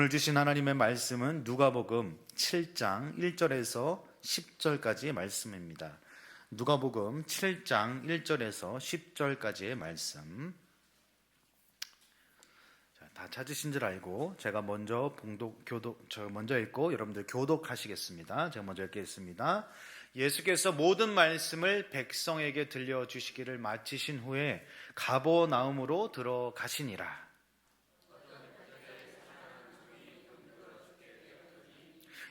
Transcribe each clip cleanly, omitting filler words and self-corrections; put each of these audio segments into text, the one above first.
오늘 주신 하나님의 말씀은 누가복음 7장 1절에서 10절까지의 말씀입니다. 누가복음 7장 1절에서 10절까지의 말씀. 다 찾으신 줄 알고 제가 먼저 먼저 읽고 여러분들 교독하시겠습니다. 제가 먼저 읽겠습니다. 예수께서 모든 말씀을 백성에게 들려주시기를 마치신 후에 가버나움으로 들어가시니라.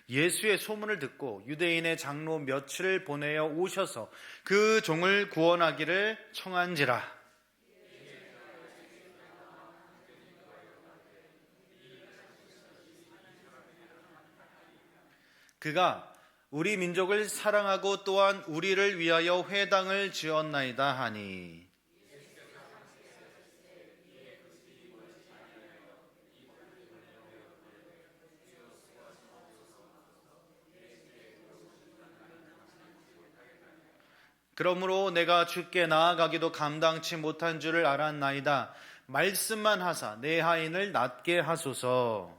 예수의 소문을 듣고 유대인의 장로 몇을 보내어 오셔서 그 종을 구원하기를 청한지라. 그가 우리 민족을 사랑하고 또한 우리를 위하여 회당을 지었나이다 하니, 그러므로 내가 주께 나아가기도 감당치 못한 줄을 알았나이다. 말씀만 하사 내 하인을 낫게 하소서.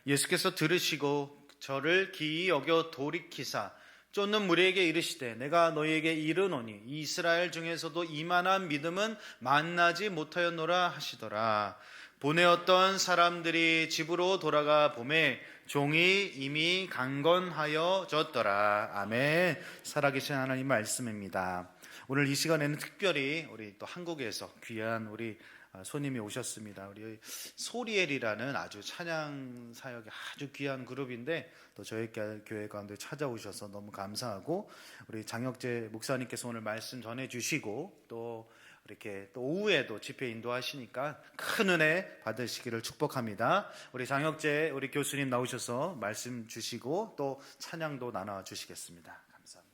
예수께서 들으시고 저를 기이 여겨 돌이키사 쫓는 무리에게 이르시되, 내가 너희에게 이르노니 이스라엘 중에서도 이만한 믿음은 만나지 못하였노라 하시더라. 보내었던 사람들이 집으로 돌아가 보매 종이 이미 강건하여졌더라. 아멘. 살아계신 하나님 말씀입니다. 오늘 이 시간에는 특별히 우리 또 한국에서 귀한 우리 손님이 오셨습니다. 우리 소리엘이라는 아주 찬양 사역이 아주 귀한 그룹인데 또 저희 교회 가운데 찾아오셔서 너무 감사하고, 우리 장혁재 목사님께서 오늘 말씀 전해주시고 또 이렇게 또 오후에도 집회 인도하시니까 큰 은혜 받으시기를 축복합니다. 우리 장혁재 우리 교수님 나오셔서 말씀 주시고 또 찬양도 나눠 주시겠습니다. 감사합니다.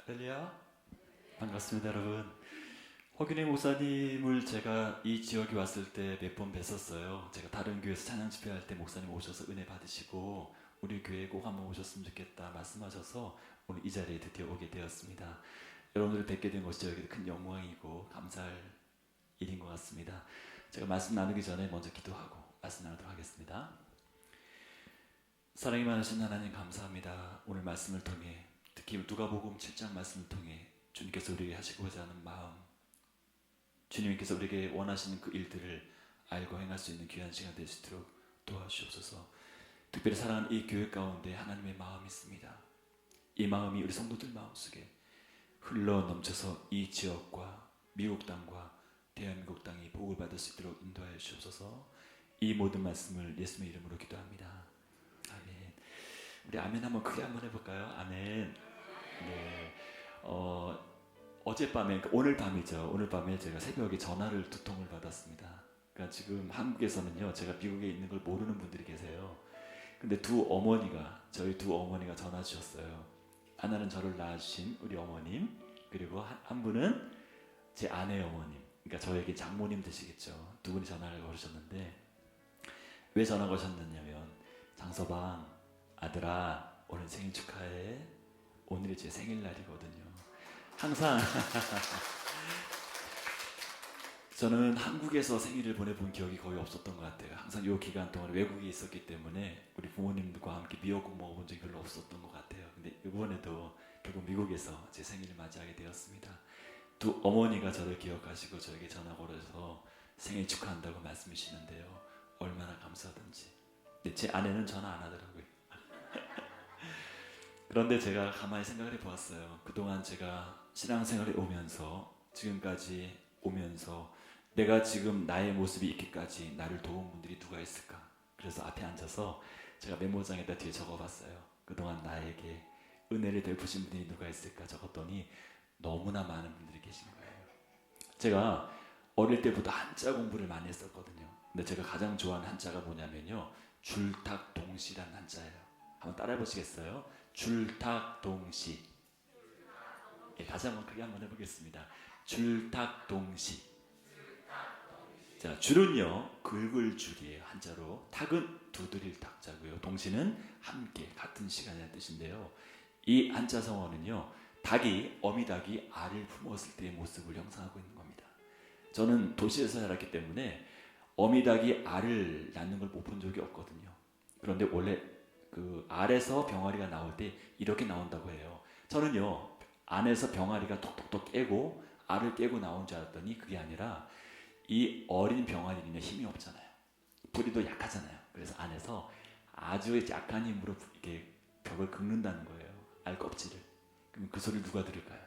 할렐루야. 반갑습니다, 여러분. 허균희 목사님을 제가 이 지역에 왔을 때 몇 번 뵀었어요. 제가 다른 교회에서 찬양 집회할 때 목사님 오셔서 은혜 받으시고 우리 교회에 꼭 한번 오셨으면 좋겠다 말씀하셔서 오늘 이 자리에 드디어 오게 되었습니다. 여러분들을 뵙게 된 것이 저에게 큰 영광이고 감사할 일인 것 같습니다. 제가 말씀 나누기 전에 먼저 기도하고 말씀 나누도록 하겠습니다. 사랑이 많으신 하나님 감사합니다. 오늘 말씀을 통해 특히 누가복음 7장 말씀을 통해 주님께서 우리에게 하시고자 하는 마음, 주님께서 우리에게 원하시는 그 일들을 알고 행할 수 있는 귀한 시간 될 수 있도록 도와주옵소서. 특별히 사랑하는 이 교회 가운데 하나님의 마음이 있습니다. 이 마음이 우리 성도들 마음속에 흘러 넘쳐서 이 지역과 미국 땅과 대한민국 땅이 복을 받을 수 있도록 인도하여 주옵소서. 이 모든 말씀을 예수님의 이름으로 기도합니다. 아멘. 우리 아멘 한번 크게 한번 해볼까요? 아멘. 네. 어젯밤에, 그러니까 오늘 밤이죠. 오늘 밤에 제가 새벽에 전화를 2통을 받았습니다. 그러니까 지금 한국에서는요, 제가 미국에 있는 걸 모르는 분들이 계세요. 근데 저희 두 어머니가 전화 주셨어요. 하나는 저를 낳아주신 우리 어머님, 그리고 한 분은 제 아내 어머님, 그러니까 저에게 장모님 되시겠죠. 두 분이 전화를 걸으셨는데, 왜 전화 거셨느냐면, 장서방 아들아 오늘 생일 축하해. 오늘이 제 생일날이거든요. 항상 저는 한국에서 생일을 보내본 기억이 거의 없었던 것 같아요. 항상 이 기간 동안 외국에 있었기 때문에 우리 부모님과 함께 미역국 먹어본 적이 별로 없었던 것 같아요. 근데 이번에도 결국 미국에서 제 생일을 맞이하게 되었습니다. 두 어머니가 저를 기억하시고 저에게 전화 걸어서 생일 축하한다고 말씀하시는데요. 얼마나 감사하든지. 근데 제 아내는 전화 안 하더라고요. 그런데 제가 가만히 생각을 해보았어요. 그동안 제가 신앙생활에 오면서 지금까지 오면서 내가 지금 나의 모습이 있기까지 나를 도운 분들이 누가 있을까? 그래서 앞에 앉아서 제가 메모장에다 뒤에 적어봤어요. 그동안 나에게 은혜를 베푸신 분이 누가 있을까 적었더니 너무나 많은 분들이 계신 거예요. 제가 어릴 때부터 한자 공부를 많이 했었거든요. 근데 제가 가장 좋아하는 한자가 뭐냐면요, 줄탁동시란 한자예요. 한번 따라해 보시겠어요? 줄탁동시. 예, 다시 한번 크게 한번 해보겠습니다. 줄탁동시. 자, 줄은요 긁을 줄이에요. 한자로. 탁은 두드릴 탁자고요. 동시는 함께 같은 시간이라는 뜻인데요. 이 한자 성어는요 닭이 어미닭이 알을 품었을 때의 모습을 형상하고 있는 겁니다. 저는 도시에서 자랐기 때문에 어미닭이 알을 낳는 걸 못 본 적이 없거든요. 그런데 원래 그 알에서 병아리가 나올 때 이렇게 나온다고 해요. 저는요 안에서 병아리가 톡톡톡 깨고 알을 깨고 나온 줄 알았더니 그게 아니라 이 어린 병아리는요 힘이 없잖아요. 뿌리도 약하잖아요. 그래서 안에서 아주 약한 힘으로 이렇게 벽을 긁는다는 거예요. 알 껍질을. 그럼 그 소리를 누가 들을까요?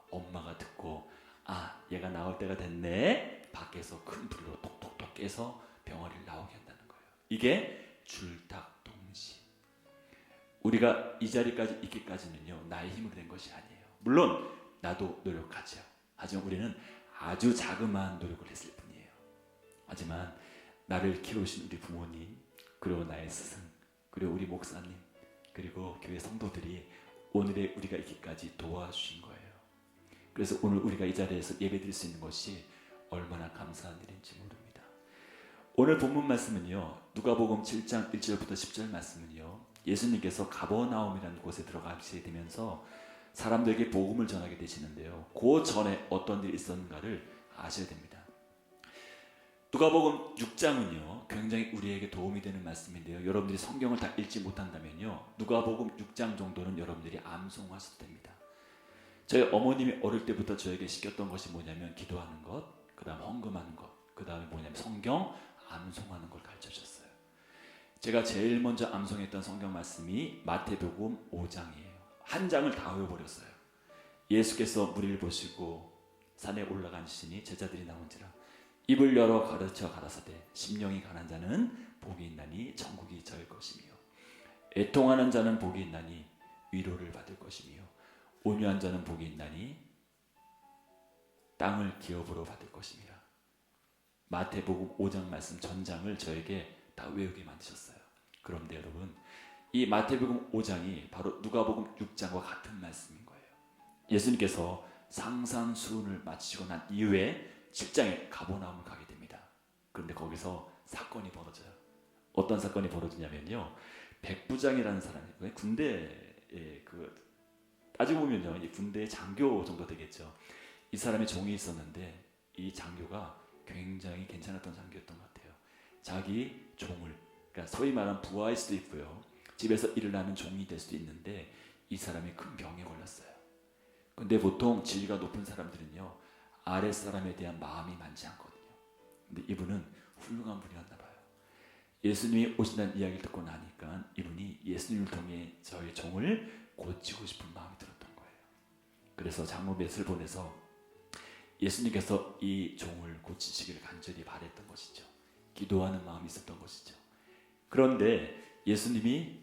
엄마가 듣고 아 얘가 나올 때가 됐네. 밖에서 큰 불로 톡톡톡 깨서 병아리를 나오게 한다는 거예요. 이게 줄탁동시. 우리가 이 자리까지 있기까지는요 나의 힘으로 된 것이 아니에요. 물론 나도 노력하죠. 하지만 우리는 아주 자그마한 노력을 했을 뿐이에요. 하지만 나를 키우신 우리 부모님, 그리고 나의 스승, 그리고 우리 목사님, 그리고 교회 성도들이 오늘의 우리가 있기까지 도와주신 거예요. 그래서 오늘 우리가 이 자리에서 예배드릴 수 있는 것이 얼마나 감사한 일인지 모릅니다. 오늘 본문 말씀은요 누가복음 7장 1절부터 10절 말씀은요 예수님께서 가버나움이라는 곳에 들어가시게 되면서 사람들에게 복음을 전하게 되시는데요. 그 전에 어떤 일이 있었는가를 아셔야 됩니다. 누가복음 6장은요 굉장히 우리에게 도움이 되는 말씀인데요. 여러분들이 성경을 다 읽지 못한다면요 누가복음 6장 정도는 여러분들이 암송하셔도 됩니다. 저희 어머님이 어릴 때부터 저에게 시켰던 것이 뭐냐면 기도하는 것, 그 다음 헌금하는 것, 그 다음에 뭐냐면 성경 암송하는 걸 가르쳐 주셨어요. 제가 제일 먼저 암송했던 성경 말씀이 마태복음 5장이에요. 한 장을 다 외워버렸어요. 예수께서 무리를 보시고 산에 올라가시니 제자들이 나온지라 입을 열어 가르쳐 가라사대 심령이 가난 자는 복이 있나니 천국이 저의 것이며 애통하는 자는 복이 있나니 위로를 받을 것이며 온유한 자는 복이 있나니 땅을 기업으로 받을 것이니라. 마태복음 5장 말씀 전장을 저에게 다 외우게 만드셨어요. 그런데 여러분 이 마태복음 5장이 바로 누가복음 6장과 같은 말씀인 거예요. 예수님께서 상산수훈을 마치고 난 이후에 7장에 가버나움을 가게 됩니다. 그런데 거기서 사건이 벌어져요. 어떤 사건이 벌어지냐면요 백부장이라는 사람이 군대에 따지고 보면요 이 군대의 장교 정도 되겠죠. 이 사람의 종이 있었는데 이 장교가 굉장히 괜찮았던 장교였던 것 같아요. 자기 종을 그러니까 소위 말하는 부하일 수도 있고요. 집에서 일을 하는 종이 될 수도 있는데 이 사람이 큰 병에 걸렸어요. 근데 보통 지위가 높은 사람들은요 아랫 사람에 대한 마음이 많지 않거든요. 근데 이분은 훌륭한 분이었나 봐요. 예수님이 오신다는 이야기를 듣고 나니까 이분이 예수님을 통해 저의 종을 고치고 싶은 마음이 들었던 거예요. 그래서 장로 맷을 보내서 예수님께서 이 종을 고치시기를 간절히 바랬던 것이죠. 기도하는 마음이 있었던 것이죠. 그런데 예수님이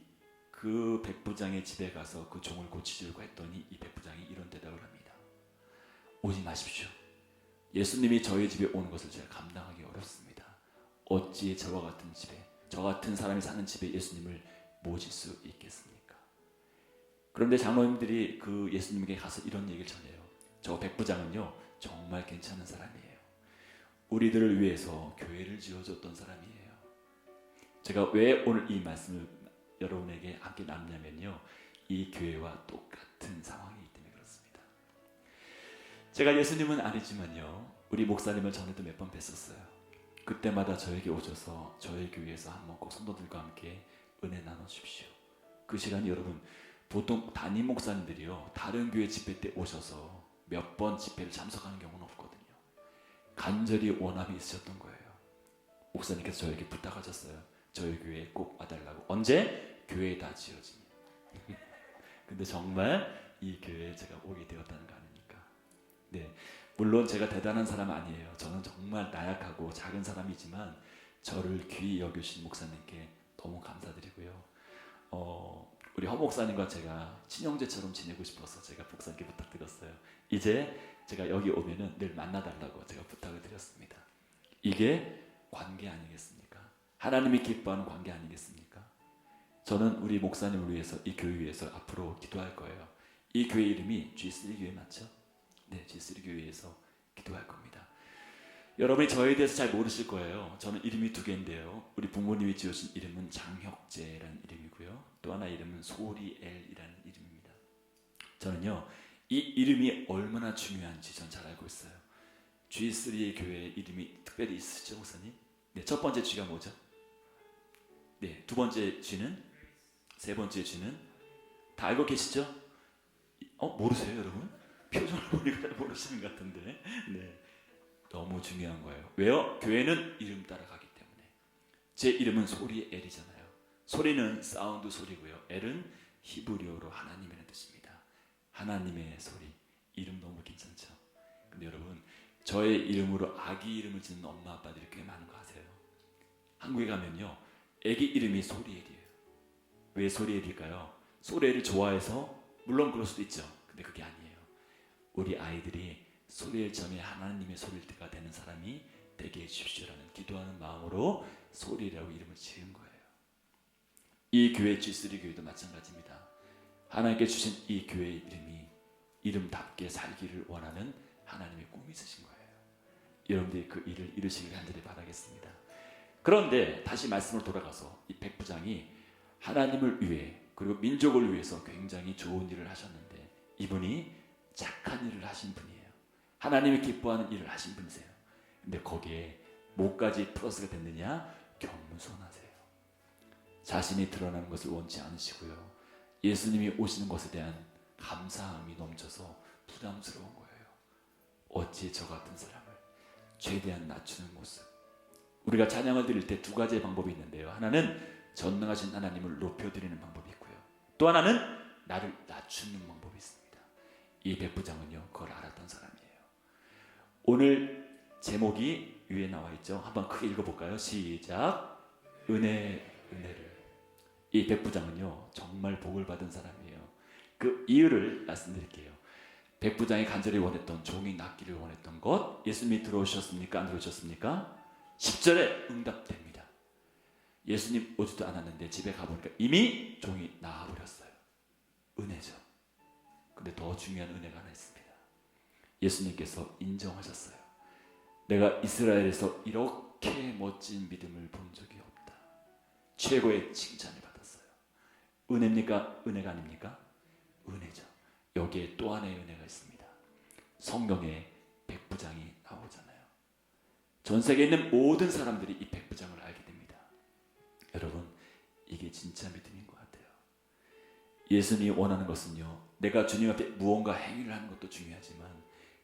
그 백부장의 집에 가서 그 종을 고치려고 했더니 이 백부장이 이런 대답을 합니다. 오지 마십시오. 예수님이 저희 집에 오는 것을 제가 감당하기 어렵습니다. 어찌 저와 같은 집에 저 같은 사람이 사는 집에 예수님을 모실 수 있겠습니까? 그런데 장로님들이 그 예수님에게 가서 이런 얘기를 전해요. 저 백부장은요 정말 괜찮은 사람이에요. 우리들을 위해서 교회를 지어줬던 사람이에요. 제가 왜 오늘 이 말씀을 여러분에게 함께 나누냐면요 이 교회와 똑같은 상황이기 때문에 그렇습니다. 제가 예수님은 아니지만요 우리 목사님을 전에도 몇 번 뵀었어요. 그때마다 저에게 오셔서 저희 교회에서 한번 꼭 성도들과 함께 은혜 나눠주십시오. 그 시간이 여러분 보통 담임 목사님들이요 다른 교회 집회 때 오셔서 몇 번 집회를 참석하는 경우는 없거든요. 간절히 원함이 있으셨던 거예요. 목사님께서 저에게 부탁하셨어요. 저희 교회에 꼭 와달라고. 언제? 교회 다 지어지면. 근데 정말 이 교회에 제가 오게 되었다는 거 아닙니까? 네, 물론 제가 대단한 사람 아니에요. 저는 정말 나약하고 작은 사람이지만 저를 귀히 여겨주신 목사님께 너무 감사드리고요. 우리 허 목사님과 제가 친형제처럼 지내고 싶어서 제가 목사님께 부탁드렸어요. 이제 제가 여기 오면은 늘 만나달라고 제가 부탁을 드렸습니다. 이게 관계 아니겠습니까? 하나님이 기뻐하는 관계 아니겠습니까? 저는 우리 목사님을 위해서 이 교회 위해서 앞으로 기도할 거예요. 이 교회 이름이 G3 교회 맞죠? 네, G3 교회에서 기도할 겁니다. 여러분이 저에 대해서 잘 모르실 거예요. 저는 이름이 두 개인데요. 우리 부모님이 지으신 이름은 장혁재라는 이름이고요. 또 하나 이름은 소리엘이라는 이름입니다. 저는요, 이 이름이 얼마나 중요한지 전 잘 알고 있어요. G3의 교회 이름이 특별히 있으시죠, 목사님? 네, 첫 번째 G가 뭐죠? 네, 두 번째 G는? 세 번째 G는? 다 알고 계시죠? 모르세요, 여러분? 표정을 보니까 잘 모르시는 것 같은데. 네, 너무 중요한 거예요. 왜요? 교회는 이름 따라가기 때문에. 제 이름은 소리엘이잖아요. 소리는 사운드 소리고요. 엘은 히브리어로 하나님이라는 뜻입니다. 하나님의 소리. 이름 너무 괜찮죠? 근데 여러분, 저의 이름으로 아기 이름을 짓는 엄마 아빠들이 꽤 많은 거 아세요? 한국에 가면요, 아기 이름이 소리엘이에요. 왜 소리엘일까요? 소리엘을 좋아해서? 물론 그럴 수도 있죠. 근데 그게 아니에요. 우리 아이들이 소리엘처럼 하나님의 소리가 되는 사람이 되게 해주십시오라는 기도하는 마음으로 소리엘이라고 이름을 지은 거예요. 이 교회 G3 교회도 마찬가지입니다. 하나님께 주신 이 교회의 이름이 이름답게 살기를 원하는 하나님의 꿈이 있으신 거예요. 여러분들이 그 일을 이루시길 간절히 바라겠습니다. 그런데 다시 말씀으로 돌아가서 이 백부장이 하나님을 위해 그리고 민족을 위해서 굉장히 좋은 일을 하셨는데 이분이 착한 일을 하신 분이에요. 하나님이 기뻐하는 일을 하신 분이세요. 근데 거기에 뭐까지 플러스가 됐느냐? 겸손하세요. 자신이 드러나는 것을 원치 않으시고요. 예수님이 오시는 것에 대한 감사함이 넘쳐서 부담스러운 거예요. 어찌 저 같은 사람을 최대한 낮추는 모습. 우리가 찬양을 드릴 때 두 가지의 방법이 있는데요. 하나는 전능하신 하나님을 높여드리는 방법이 있고요. 또 하나는 나를 낮추는 방법이 있습니다. 이 백부장은요, 그걸 알았던 사람이에요. 오늘 제목이 위에 나와 있죠. 한번 크게 읽어볼까요? 시작. 은혜를. 이 백부장은요, 정말 복을 받은 사람이에요. 그 이유를 말씀드릴게요. 백부장이 간절히 원했던, 종이 낫기를 원했던 것, 예수님이 들어오셨습니까? 안 들어오셨습니까? 10절에 응답됩니다. 예수님 오지도 않았는데 집에 가보니까 이미 종이 나아버렸어요. 은혜죠. 근데 더 중요한 은혜가 하나 있습니다. 예수님께서 인정하셨어요. 내가 이스라엘에서 이렇게 멋진 믿음을 본 적이 없다. 최고의 칭찬을 받았어요. 은혜입니까? 은혜가 아닙니까? 은혜죠. 여기에 또 하나의 은혜가 있습니다. 성경에 백부장이 나오잖아요. 전 세계에 있는 모든 사람들이 이 백부장을 알게 됩니다. 여러분, 이게 진짜 믿음인 것 같아요. 예수님이 원하는 것은요, 내가 주님 앞에 무언가 행위를 하는 것도 중요하지만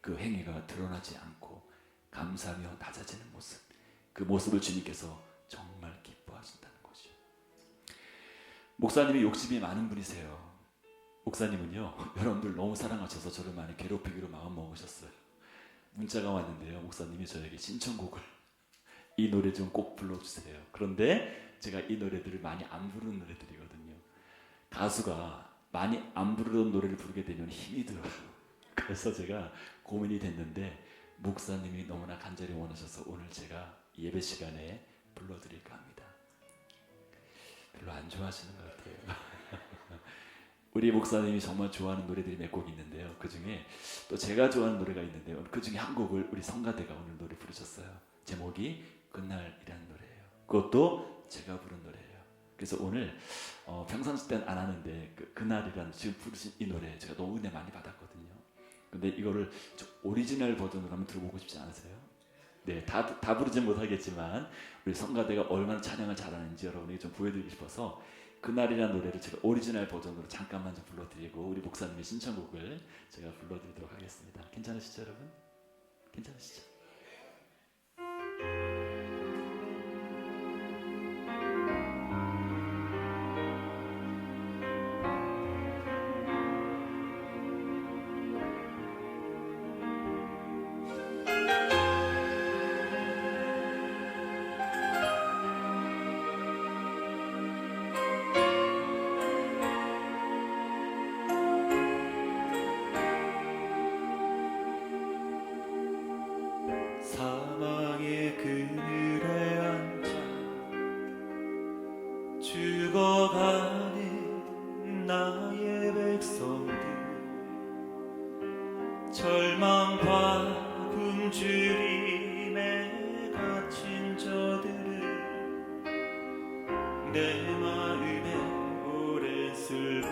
그 행위가 드러나지 않고 감사하며 낮아지는 모습, 그 모습을 주님께서 정말 기뻐하신다는 것이죠. 목사님이 욕심이 많은 분이세요. 목사님은요, 여러분들 너무 사랑하셔서 저를 많이 괴롭히기로 마음 먹으셨어요. 문자가 왔는데요, 목사님이 저에게 신청곡을 이 노래 좀 꼭 불러주세요. 그런데 제가 이 노래들을 많이 안 부르는 노래들이거든요. 가수가 많이 안 부르던 노래를 부르게 되면 힘이 들어요. 그래서 제가 고민이 됐는데 목사님이 너무나 간절히 원하셔서 오늘 제가 예배 시간에 불러드릴까 합니다. 별로 안 좋아하시는 것 같아요. 우리 목사님이 정말 좋아하는 노래들이 몇 곡 있는데요. 그 중에 또 제가 좋아하는 노래가 있는데요. 그 중에 한 곡을 우리 성가대가 오늘 노래 부르셨어요. 제목이 그날이라는 노래예요. 그것도 제가 부른 노래예요. 그래서 오늘 평상시 때는 안 하는데 그날이라는 지금 부르신 이 노래 제가 너무 은혜 많이 받았거든요. 근데 이거를 좀 오리지널 버전으로 한번 들어보고 싶지 않으세요? 네, 다 부르진 못하겠지만 우리 성가대가 얼마나 찬양을 잘하는지 여러분에게 좀 보여드리고 싶어서 그날이라는 노래를 제가 오리지널 버전으로 잠깐만 좀 불러드리고 우리 목사님의 신청곡을 제가 불러드리도록 하겠습니다. 괜찮으시죠, 여러분? 괜찮으시죠? 나의 백성들 절망과 굶주림에 갇힌 저들을 내 마음에 오랜 슬픔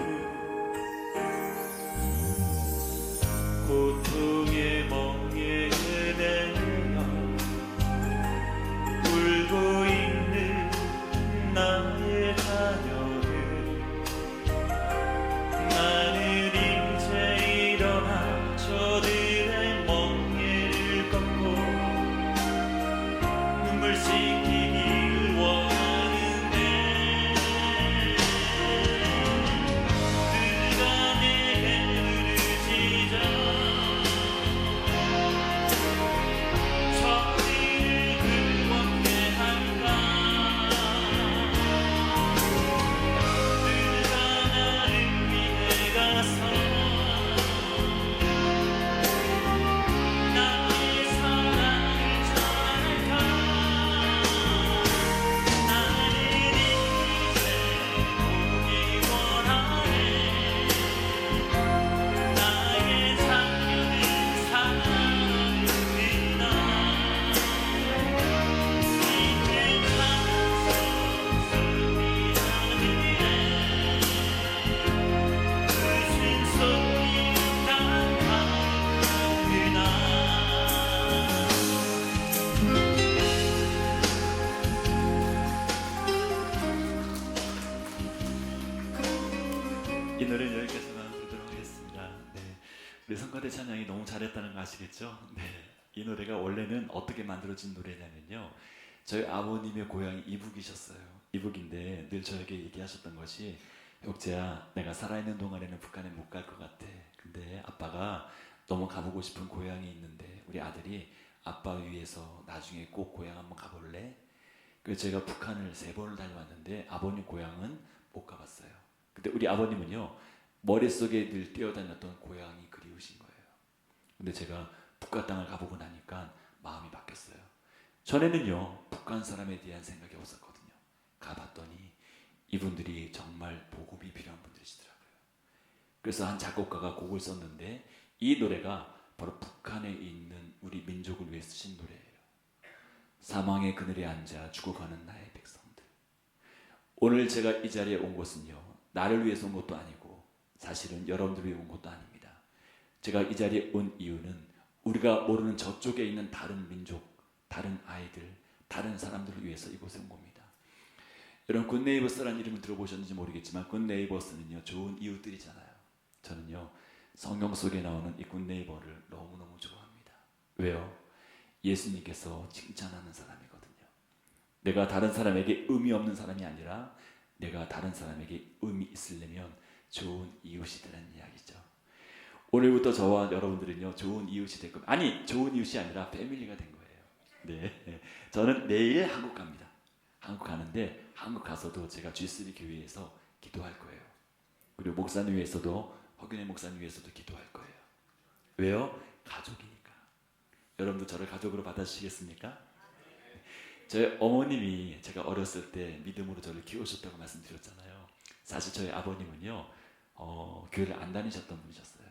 고통의 멍에 내려 울고 있는 나의 자녀들 나는 이제 일어나 저들의 멍에를 꺾고 눈물 씻기길 원하는데 그가 내게 부르시자 저들을 그렇게 할까 그가 나를 위해 가서 나의 사랑을 전할까 나는 이제 보기 원하네 나의 자녀는 사랑을 믿나 이제 찬송 소리 하늘에 무슨 소리 난 가는구나 이 노래는 여기까지만 부르도록 하겠습니다. 네, 우리 성가대 찬양이 너무 잘했다는 거 아시겠죠? 네, 이 노래가 원래는 어떻게 만들어진 노래냐면요, 저희 아버님의 고향이 이북이셨어요. 이북인데 늘 저에게 얘기하셨던 것이, 혁재야, 내가 살아있는 동안에는 북한에 못 갈 것 같아. 근데 아빠가 너무 가보고 싶은 고향이 있는데 우리 아들이 아빠 위해서 나중에 꼭 고향 한번 가볼래? 그래서 제가 북한을 3번을 다녀왔는데 아버님 고향은 못 가봤어요. 근데 우리 아버님은요, 머릿속에 늘 뛰어다녔던 고향이 그리우신 거예요. 근데 제가 북한 땅을 가보고 나니까 마음이 바뀌었어요. 전에는요, 북한 사람에 대한 생각이 없었거든요. 가봤더니 이분들이 정말 복음이 필요한 분들이시더라고요. 그래서 한 작곡가가 곡을 썼는데 이 노래가 바로 북한에 있는 우리 민족을 위해 쓰신 노래예요. 사망의 그늘에 앉아 죽어가는 나의 백성들. 오늘 제가 이 자리에 온 것은요, 나를 위해서 온 것도 아니고 사실은 여러분들을 위해 온 것도 아닙니다. 제가 이 자리에 온 이유는 우리가 모르는 저쪽에 있는 다른 민족, 다른 아이들, 다른 사람들을 위해서 이곳에 온 겁니다. 여러분, 굿네이버스라는 이름을 들어보셨는지 모르겠지만 굿네이버스는요, 좋은 이웃들이잖아요. 저는요, 성경 속에 나오는 이 굿네이버를 너무너무 좋아합니다. 왜요? 예수님께서 칭찬하는 사람이거든요. 내가 다른 사람에게 의미 없는 사람이 아니라 내가 다른 사람에게 의미 있으려면 좋은 이웃이 되는 이야기죠. 오늘부터 저와 여러분들은요, 좋은 이웃이 될 겁니다. 아니, 좋은 이웃이 아니라 패밀리가 된 거예요. 네, 저는 내일 한국 갑니다. 한국 가는데 한국 가서도 제가 G3 교회에서 기도할 거예요. 그리고 목사님 위해서도, 허균의 목사님 위해서도 기도할 거예요. 왜요? 가족이니까. 여러분도 저를 가족으로 받아주시겠습니까? 저희 어머님이 제가 어렸을 때 믿음으로 저를 키우셨다고 말씀드렸잖아요. 사실 저희 아버님은요, 교회를 안 다니셨던 분이셨어요.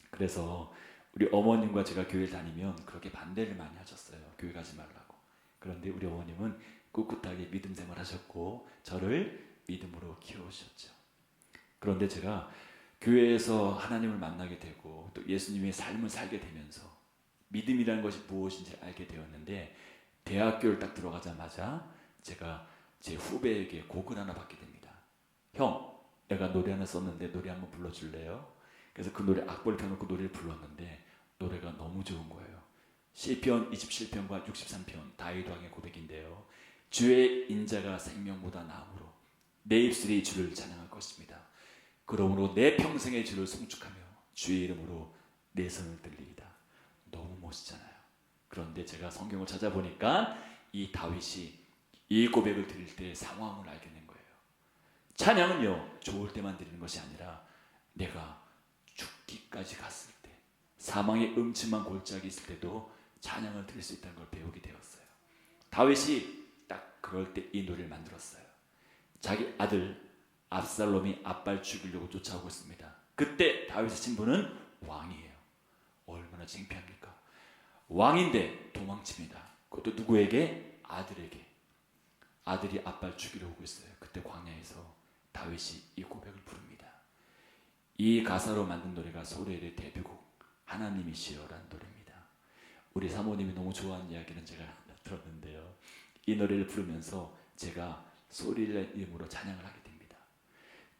그래서 우리 어머님과 제가 교회를 다니면 그렇게 반대를 많이 하셨어요. 교회 가지 말라고. 그런데 우리 어머님은 꿋꿋하게 믿음 생활하셨고 저를 믿음으로 키우셨죠. 그런데 제가 교회에서 하나님을 만나게 되고 또 예수님의 삶을 살게 되면서 믿음이라는 것이 무엇인지 알게 되었는데, 대학교를 딱 들어가자마자 제가 제 후배에게 곡을 하나 받게 됩니다. 형, 내가 노래 하나 썼는데 노래 한번 불러줄래요? 그래서 그 노래 악보를 펴놓고 노래를 불렀는데 노래가 너무 좋은 거예요. 시편 27편과 63편 다윗 왕의 고백인데요. 주의 인자가 생명보다 나음으로 내 입술이 주를 찬양할 것입니다. 그러므로 내 평생의 주를 송축하며 주의 이름으로 내 손을 들리이다. 너무 멋있잖아요. 그런데 제가 성경을 찾아보니까 이 다윗이 이 고백을 드릴 때 상황을 알게 된 거예요. 찬양은요, 좋을 때만 드리는 것이 아니라 내가 죽기까지 갔을 때, 사망의 음침한 골짜기 있을 때도 찬양을 드릴 수 있다는 걸 배우게 되었어요. 다윗이 딱 그럴 때 이 노래를 만들었어요. 자기 아들 압살롬이 아빠를 죽이려고 쫓아오고 있습니다. 그때 다윗의 신분은 왕이에요. 얼마나 창피합니까? 왕인데 도망칩니다. 그것도 누구에게? 아들에게. 아들이 아빠를 죽이려 오고 있어요. 그때 광야에서 다윗이 이 고백을 부릅니다. 이 가사로 만든 노래가 소리엘의 데뷔곡 하나님이시여라는 노래입니다. 우리 사모님이 너무 좋아하는 이야기는 제가 들었는데요. 이 노래를 부르면서 제가 소리엘의 이름으로 찬양을 하게 됩니다.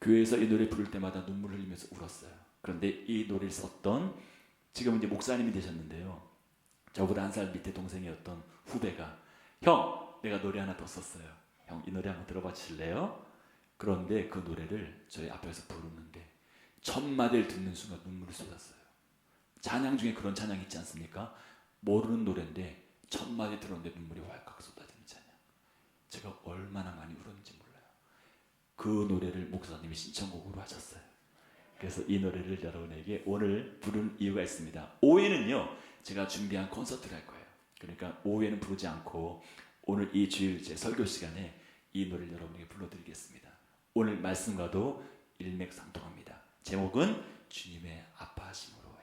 교회에서 이 노래 부를 때마다 눈물을 흘리면서 울었어요. 그런데 이 노래를 썼던 지금은 이제 목사님이 되셨는데요. 저보다 한 살 밑에 동생이었던 후배가 형, 내가 노래 하나 더 썼어요. 형, 이 노래 한번 들어봐 주실래요? 그런데 그 노래를 저희 앞에서 부르는데 첫 마디를 듣는 순간 눈물이 쏟았어요. 찬양 중에 그런 찬양 있지 않습니까? 모르는 노래인데 첫 마디 들었는데 눈물이 왈칵 쏟아지는 찬양. 제가 얼마나 많이 울었는지 몰라요. 그 노래를 목사님이 신청곡으로 하셨어요. 그래서 이 노래를 여러분에게 오늘 부른 이유가 있습니다. 오후에는요, 제가 준비한 콘서트를 할 거예요. 그러니까 오후에는 부르지 않고 오늘 이 주일 제 설교 시간에 이 노래를 여러분에게 불러드리겠습니다. 오늘 말씀과도 일맥상통합니다. 제목은 주님의 아파하심으로 해요.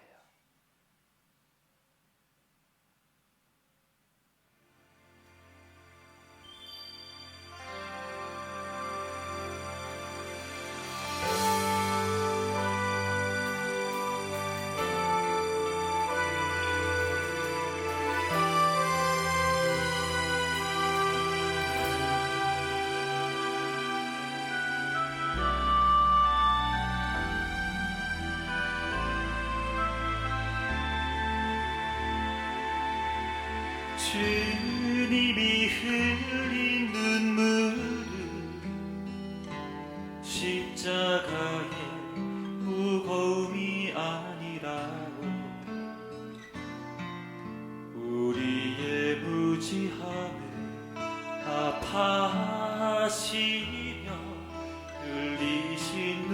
주님이 흘린 눈물은 십자가의 무거움이 아니라고 우리의 무지함을 아파하시며 흘리신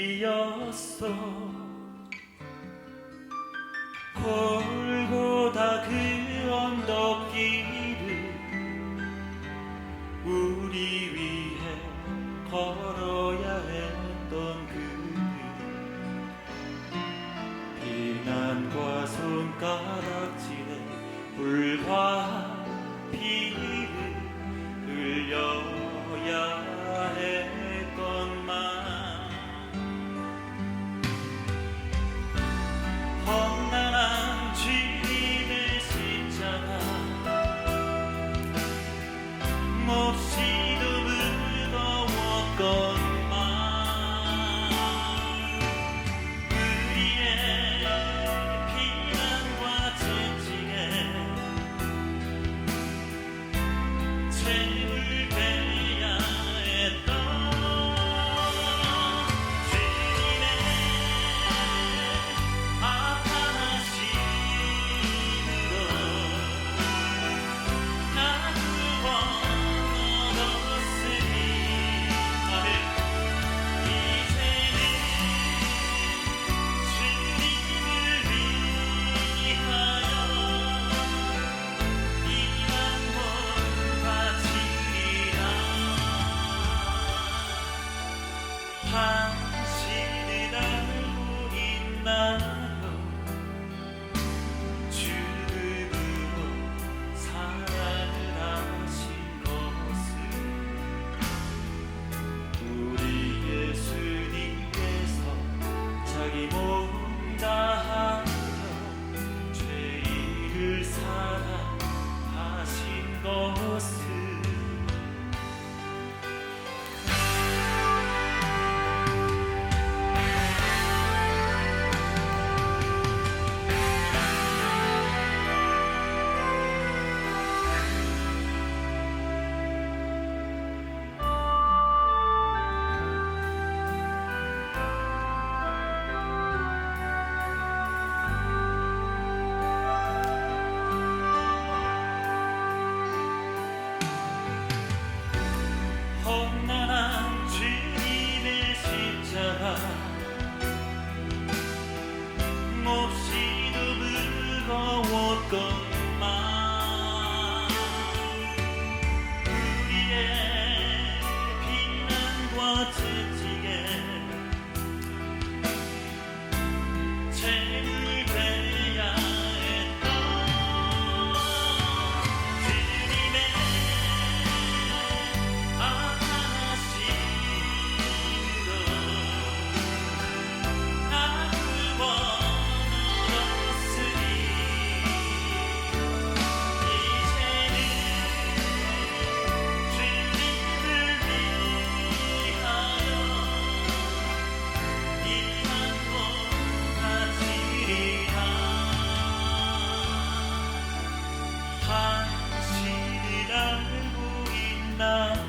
눈물이었어. 골고다 그 언덕길을 우리 위해 걸어야 했던 그들 비난과 손가락질에 불과 피를 흘려야 했건만 험난한 주님의 십자가 몹시도 무거웠건만 우리의 비난과 채찍에 지치게 죄를 배야 했던 주님의 아하심으로 나를 원하었으니 이제는 주님을 위하여 이만고 가지리라. 당신을 알고 있나요?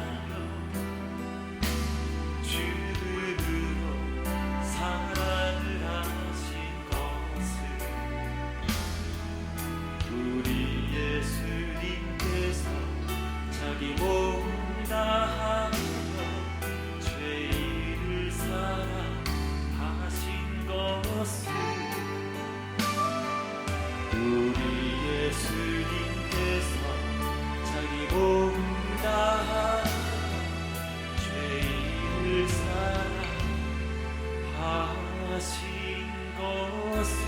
죽음으로 사랑을 하신 것을 우리 예수님께서 자기 몸 다하여 죄인을 사랑하신 것을 우리 예수님께서 자기 몸 다하여 죄인을 사랑하신 것을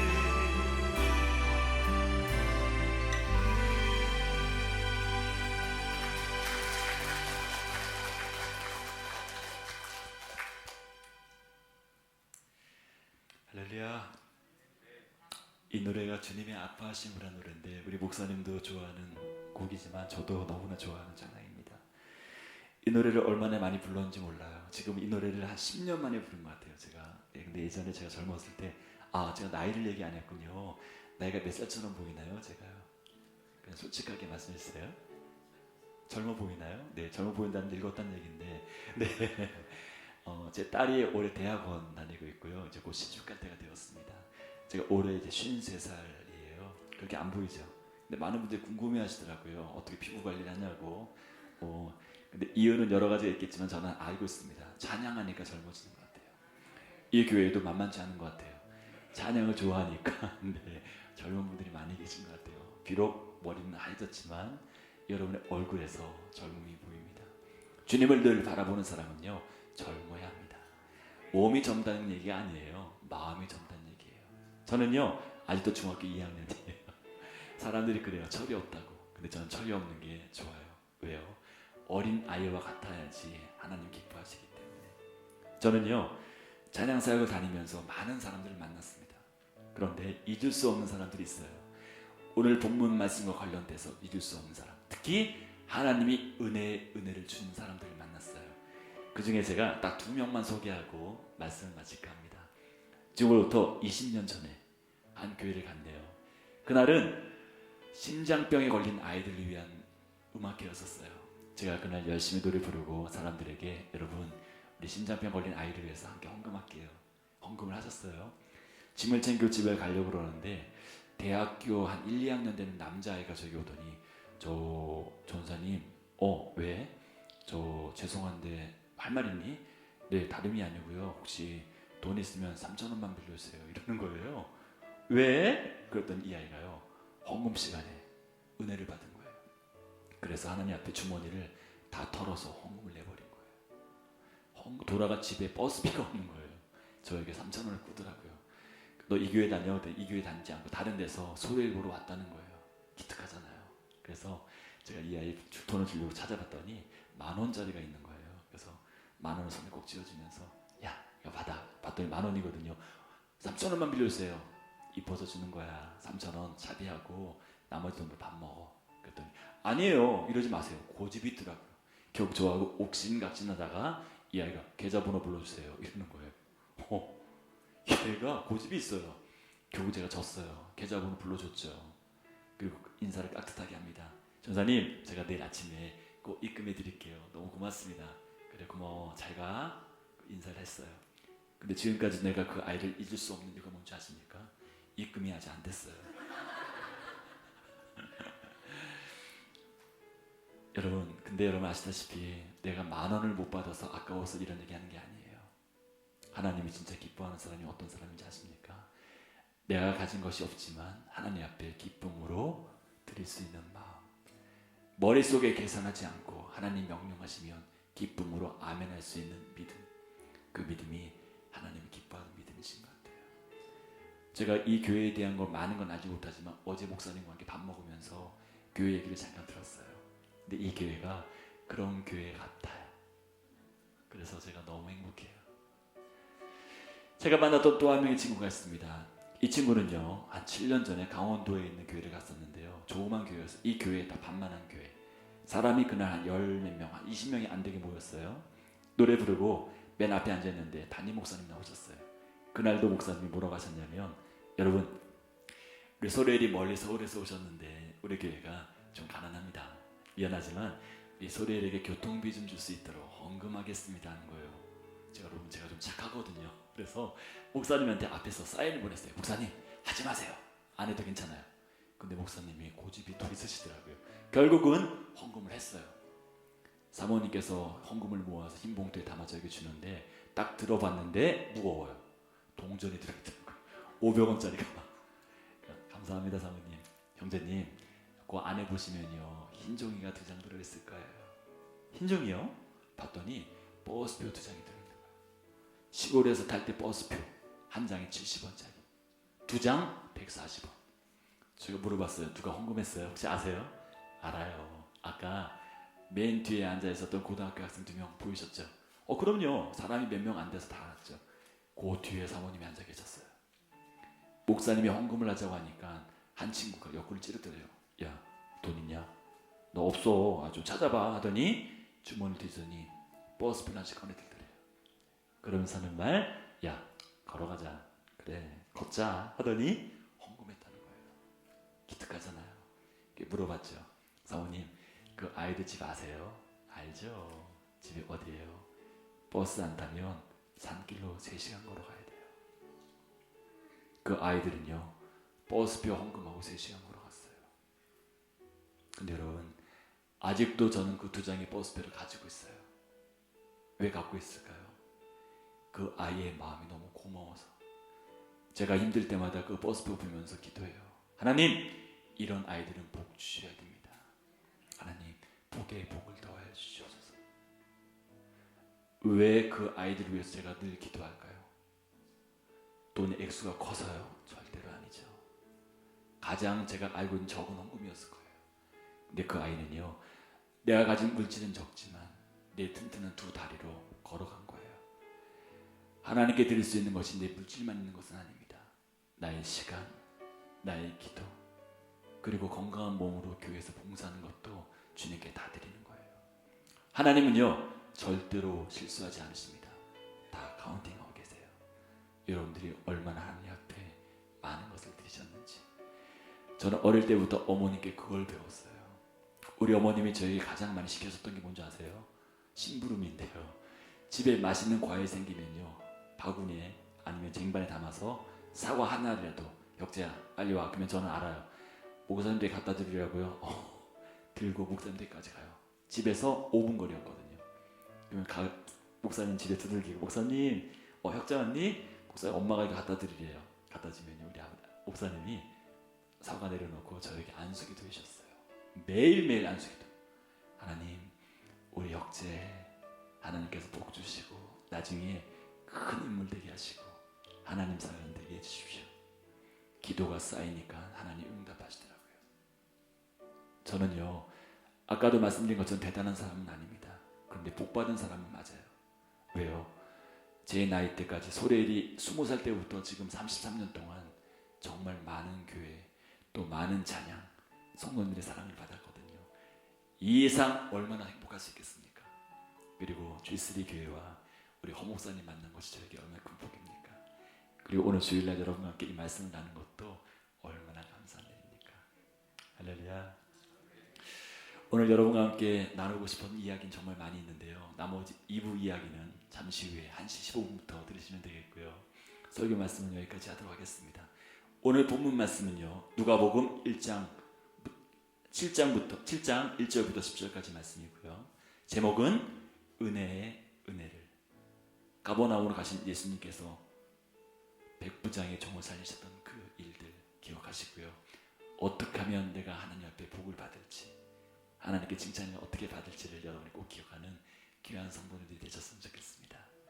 할렐루야. 이 노래가 주님의 아파하심이라는 노래인데 우리 목사님도 좋아하는 곡이지만 저도 너무나 좋아하는 찬양입니다. 이 노래를 얼마나 많이 불렀는지 몰라요. 지금 이 노래를 한 10년 만에 부른 것 같아요. 제가. 근데 예전에 제가 젊었을 때 제가 나이를 얘기 안 했군요. 나이가 몇 살처럼 보이나요? 제가요. 그냥 솔직하게 말씀해주세요. 젊어 보이나요? 네, 젊어 보인다는 늙었다는 얘기인데 네. 제 딸이 올해 대학원 다니고 있고요. 이제 곧 시집 갈 때가 되었습니다. 제가 올해 이제 53살이에요. 그렇게 안 보이죠? 근데 많은 분들이 궁금해 하시더라고요. 어떻게 피부 관리를 하냐고. 근데 이유는 여러 가지가 있겠지만 저는 알고 있습니다. 찬양하니까 젊어지는 것 같아요. 이 교회도 만만치 않은 것 같아요. 찬양을 좋아하니까 네, 젊은 분들이 많이 계신 것 같아요. 비록 머리는 하얘졌지만 여러분의 얼굴에서 젊음이 보입니다. 주님을 늘 바라보는 사람은요, 젊어야 합니다. 몸이 젊다는 얘기가 아니에요. 마음이 젊다는 얘기예요. 저는요, 아직도 중학교 2학년이에요. 사람들이 그래요. 철이 없다고. 근데 저는 철이 없는 게 좋아요. 왜요? 어린 아이와 같아야지 하나님 기뻐하시기 때문에. 저는요, 찬양 사역을 다니면서 많은 사람들을 만났습니다. 그런데 잊을 수 없는 사람들이 있어요. 오늘 본문 말씀과 관련돼서 잊을 수 없는 사람. 특히 하나님이 은혜를 주는 사람들을 만났어요. 그 중에 제가 딱 2명만 소개하고 말씀을 마칠까 합니다. 지금으로부터 20년 전에 한 교회를 갔네요. 그날은 심장병에 걸린 아이들을 위한 음악회였었어요. 제가 그날 열심히 노래 부르고 사람들에게 여러분 우리 심장병 걸린 아이를 위해서 함께 헌금할게요. 헌금을 하셨어요. 짐을 챙겨 집에 가려고 그러는데 대학교 한 1, 2학년 되는 남자아이가 저기 오더니 저 전사님 왜? 저 죄송한데 할 말 있니? 네, 다름이 아니고요. 혹시 돈 있으면 3,000원만 빌려주세요. 이러는 거예요. 왜? 그랬더니 이 아이가요. 헌금 시간에 은혜를 받은 거예요. 그래서 하나님 앞에 주머니를 다 털어서 헌금을 내버린 거예요. 돌아가 집에 버스비가 없는 거예요. 저에게 3,000원을 꾸더라고요. 너 이 교회 다녀? 이 교회 다니지 않고 다른 데서 소리를 보러 왔다는 거예요. 기특하잖아요. 그래서 제가 이 아이 돈을 주려고 찾아봤더니 10,000원짜리가 있는 거예요. 그래서 10,000원을 손에 꼭 쥐어주면서 야 이거 받아. 봤더니 10,000원이거든요. 3,000원만 빌려주세요. 입어서 주는 거야. 3,000원 차비하고 나머지 돈으로 밥 먹어. 그랬더니 아니에요. 이러지 마세요. 고집이 있더라고요. 결국 저하고 옥신각신하다가 이 아이가 계좌번호 불러주세요. 이러는 거예요. 얘가 고집이 있어요. 결국 제가 졌어요. 계좌번호 불러줬죠. 그리고 인사를 깍듯하게 합니다. 전사님, 제가 내일 아침에 꼭 입금해 드릴게요. 너무 고맙습니다. 그래 고마워. 잘 가. 인사를 했어요. 근데 지금까지 내가 그 아이를 잊을 수 없는 이유가 뭔지 아십니까? 입금이 아직 안 됐어요. 근데 여러분 아시다시피 내가 10,000원을 못 받아서 아까워서 이런 얘기하는 게 아니에요. 하나님이 진짜 기뻐하는 사람이 어떤 사람인지 아십니까? 내가 가진 것이 없지만 하나님 앞에 기쁨으로 드릴 수 있는 마음. 머릿속에 계산하지 않고 하나님 명령하시면 기쁨으로 아멘할 수 있는 믿음. 그 믿음이 하나님이 기뻐하는 믿음이신 것 같아요. 제가 이 교회에 대한 걸 많은 건 알지 못하지만 어제 목사님과 함께 밥 먹으면서 교회 얘기를 잠깐 들었어요. 근데 이 교회가 그런 교회 같아요. 그래서 제가 너무 행복해요. 제가 만났던 또 한 명의 친구가 있습니다. 이 친구는요, 한 7년 전에 강원도에 있는 교회를 갔었는데요. 조그만 교회였어요. 이 교회에 다 반만한 교회. 사람이 그날 한 10몇 명, 한 20명이 안 되게 모였어요. 노래 부르고 맨 앞에 앉아있는데 담임 목사님 나오셨어요. 그날도 목사님이 뭐라고 하셨냐면, 여러분, 우리 소래일이 멀리 서울에서 오셨는데 우리 교회가 좀 가난합니다. 미안하지만 이 소래일에게 교통비 좀 줄 수 있도록 헌금하겠습니다 하는 거예요. 여러분, 제가 좀 착하거든요. 그래서 목사님한테 앞에서 사인을 보냈어요. 목사님, 하지 마세요. 안 해도 괜찮아요. 근데 목사님이 고집이 또 있으시더라고요. 결국은 헌금을 했어요. 사모님께서 헌금을 모아서 흰 봉투에 담아 저에게 주는데 딱 들어봤는데 무거워요. 동전이 들어있더라고요. 500원짜리가 막. 감사합니다 사모님. 형제님, 그 안에 보시면요, 흰 종이가 2장 들어있을 거예요. 흰 종이요? 봤더니 버스표 2장이 들어있는 거예요. 시골에서 탈 때 버스표 한 장에 70원짜리, 2장 140원. 제가 물어봤어요. 누가 헌금했어요? 혹시 아세요? 알아요. 아까 맨 뒤에 앉아 있었던 고등학교 학생 2명 보이셨죠? 그럼요. 사람이 몇 명 안 돼서 다 알았죠. 그 뒤에 사모님이 앉아 계셨어요. 목사님이 헌금을 하자고 하니까 한 친구가 옆구리를 찌르더래요. 야, 돈 있냐? 너 없어. 좀 찾아봐 하더니 주머니를 뒤더니 버스표 하나씩 꺼내들더래요. 그러면서 하는 말, 야, 걸어가자. 그래, 걷자 하더니 헌금했다는 거예요. 기특하잖아요. 물어봤죠. 사모님, 그 아이들 집 아세요? 알죠. 집이 어디예요? 버스 안 타면 산길로 3시간 걸어가야 돼요. 그 아이들은요, 버스표 헌금하고 3시간 걸어갔어요. 근데 여러분, 아직도 저는 그 2장의 버스표를 가지고 있어요. 왜 갖고 있을까요? 그 아이의 마음이 너무 고마워서. 제가 힘들 때마다 그 버스표 보면서 기도해요. 하나님, 이런 아이들은 복 주셔야 됩니다. 하나님, 복에 복을 더하여 주시옵소서. 왜 그 아이들을 위해서 제가 늘 기도할까요? 돈의 액수가 커서요? 절대로 아니죠. 가장 제가 알고 있는 적은 헌금이었을 거예요. 근데 그 아이는요, 내가 가진 물질은 적지만 내 튼튼한 2 다리로 걸어간 거예요. 하나님께 드릴 수 있는 것이 내 물질만 있는 것은 아닙니다. 나의 시간, 나의 기도, 그리고 건강한 몸으로 교회에서 봉사하는 것도 주님께 다 드리는 거예요. 하나님은요, 절대로 실수하지 않으십니다. 다 카운팅하고 계세요. 여러분들이 얼마나 하나님 앞에 많은 것을 드리셨는지. 저는 어릴 때부터 어머님께 그걸 배웠어요. 우리 어머님이 저에게 가장 많이 시켜줬던 게 뭔지 아세요? 심부름인데요. 집에 맛있는 과일 생기면요, 바구니에 아니면 쟁반에 담아서 사과 하나라도, 혁재야 빨리 와. 그러면 저는 알아요. 목사님 댁에 갖다 드리려고요. 들고 목사님 댁까지 가요. 집에서 5분 거리였거든요. 그러면 목사님 집에 두들기고, 목사님, 혁재 왔니? 목사님, 엄마가 이거 갖다 드리래요. 갖다 주면 우리 목사님이 사과 내려놓고 저에게 안수기도 해주셨어요. 매일매일 안수기도. 하나님, 우리 혁재 하나님께서 복 주시고 나중에 큰 인물 되게 하시고 하나님 사람 되게 해주십시오. 기도가 쌓이니까 하나님 응답하시더라고요. 저는요, 아까도 말씀드린 것처럼 대단한 사람은 아닙니다. 그런데 복받은 사람은 맞아요. 왜요? 제 나이 때까지, 소래일이 20살 때부터 지금 33년 동안 정말 많은 교회, 또 많은 찬양, 성도님들의 사랑을 받았거든요. 이 이상 얼마나 행복할 수 있겠습니까? 그리고 G3 교회와 우리 허 목사님 만난 것이 저에게 얼마나 큰 복입니까? 그리고 오늘 주일날 여러분과 함께 이 말씀을 나누는 것도 얼마나 감사한 일입니까? 할렐루야. 오늘 여러분과 함께 나누고 싶은 이야기는 정말 많이 있는데요. 나머지 2부 이야기는 잠시 후에 1시 15분부터 들으시면 되겠고요. 설교 말씀은 여기까지 하도록 하겠습니다. 오늘 본문 말씀은요, 누가복음 7장 1절부터 10절까지 말씀이고요. 제목은 은혜의 은혜를. 가버나움으로 가신 예수님께서 백부장의 종을 살리셨던 그 일들 기억하시고요. 어떻게 하면 내가 하나님 앞에 복을 받을지, 하나님께 칭찬을 어떻게 받을지를 여러분이 꼭 기억하는 귀한 성도들이 되셨으면 좋겠습니다.